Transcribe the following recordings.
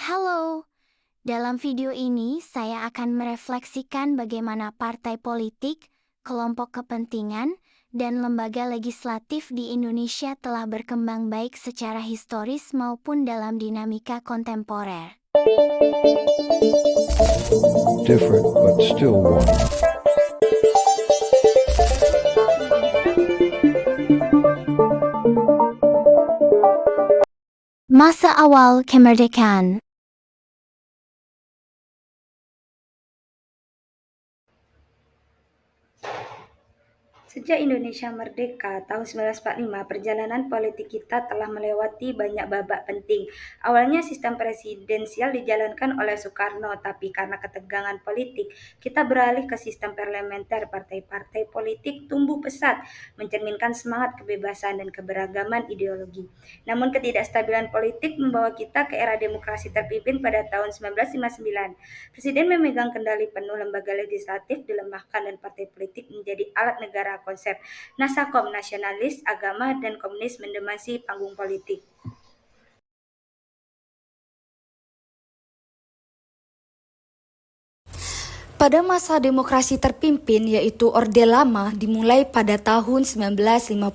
Halo, dalam video ini saya akan merefleksikan bagaimana partai politik, kelompok kepentingan, dan lembaga legislatif di Indonesia telah berkembang baik secara historis maupun dalam dinamika kontemporer. Different but still one. Masa awal kemerdekaan. Sejak Indonesia merdeka tahun 1945, perjalanan politik kita telah melewati banyak babak penting. Awalnya sistem presidensial dijalankan oleh Soekarno, tapi karena ketegangan politik, kita beralih ke sistem parlementer. Partai-partai politik tumbuh pesat, mencerminkan semangat kebebasan dan keberagaman ideologi. Namun ketidakstabilan politik membawa kita ke era demokrasi terpimpin pada tahun 1959. Presiden memegang kendali penuh, lembaga legislatif dilemahkan dan partai politik menjadi alat negara. Konsep Nasakom, nasionalis, agama, dan komunis mendominasi panggung politik. Pada masa demokrasi terpimpin yaitu Orde Lama dimulai pada tahun 1959.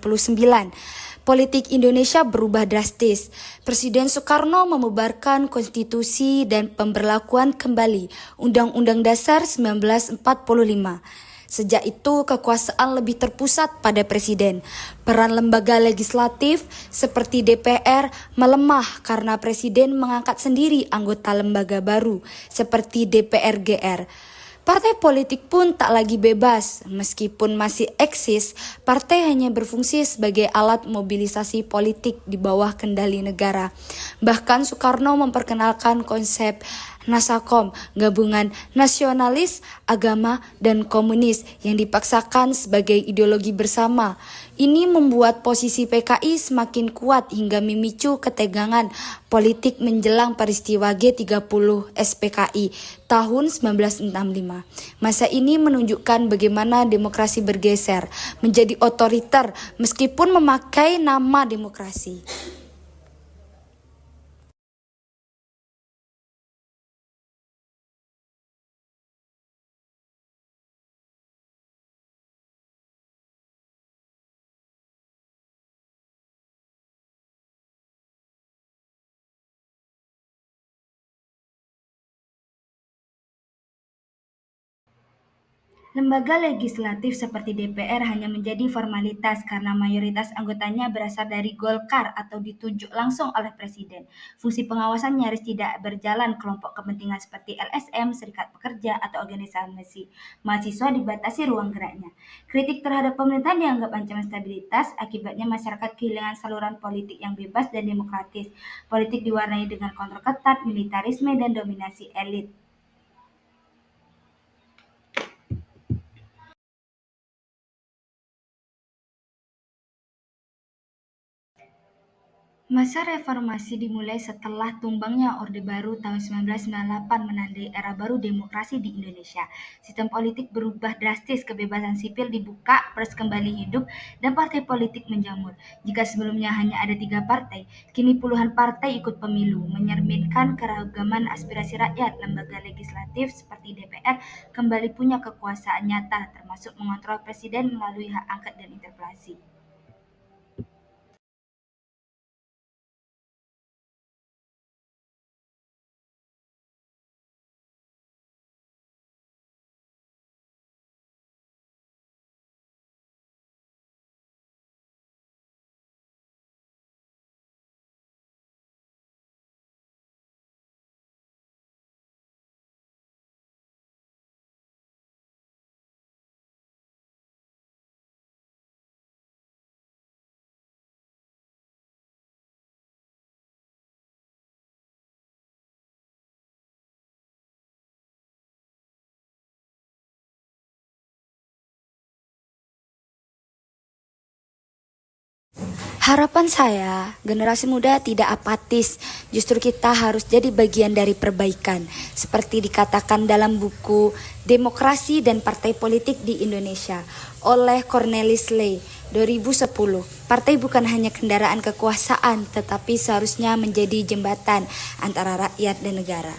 Politik Indonesia berubah drastis. Presiden Soekarno membubarkan konstitusi dan pemberlakuan kembali Undang-Undang Dasar 1945. Sejak itu, kekuasaan lebih terpusat pada presiden. Peran lembaga legislatif seperti DPR melemah karena presiden mengangkat sendiri anggota lembaga baru seperti DPR-GR. Partai politik pun tak lagi bebas. Meskipun masih eksis, partai hanya berfungsi sebagai alat mobilisasi politik di bawah kendali negara. Bahkan Soekarno memperkenalkan konsep Nasakom, gabungan nasionalis, agama, dan komunis yang dipaksakan sebagai ideologi bersama. Ini membuat posisi PKI semakin kuat hingga memicu ketegangan politik menjelang peristiwa G30 SPKI tahun 1965. Masa ini menunjukkan bagaimana demokrasi bergeser menjadi otoriter meskipun memakai nama demokrasi. Lembaga legislatif seperti DPR hanya menjadi formalitas karena mayoritas anggotanya berasal dari Golkar atau ditunjuk langsung oleh presiden. Fungsi pengawasan nyaris tidak berjalan. Kelompok kepentingan seperti LSM, serikat pekerja, atau organisasi mahasiswa dibatasi ruang geraknya. Kritik terhadap pemerintahan dianggap ancaman stabilitas, akibatnya masyarakat kehilangan saluran politik yang bebas dan demokratis. Politik diwarnai dengan kontrol ketat, militarisme, dan dominasi elit. Masa reformasi dimulai setelah tumbangnya Orde Baru tahun 1998 menandai era baru demokrasi di Indonesia. Sistem politik berubah drastis, kebebasan sipil dibuka, pers kembali hidup, dan partai politik menjamur. Jika sebelumnya hanya ada 3 partai, kini puluhan partai ikut pemilu, mencerminkan keragaman aspirasi rakyat. Lembaga legislatif seperti DPR kembali punya kekuasaan nyata, termasuk mengontrol presiden melalui hak angket dan interpelasi. Harapan saya, generasi muda tidak apatis, justru kita harus jadi bagian dari perbaikan. Seperti dikatakan dalam buku Demokrasi dan Partai Politik di Indonesia oleh Cornelis Ley. 2010. Partai bukan hanya kendaraan kekuasaan, tetapi seharusnya menjadi jembatan antara rakyat dan negara.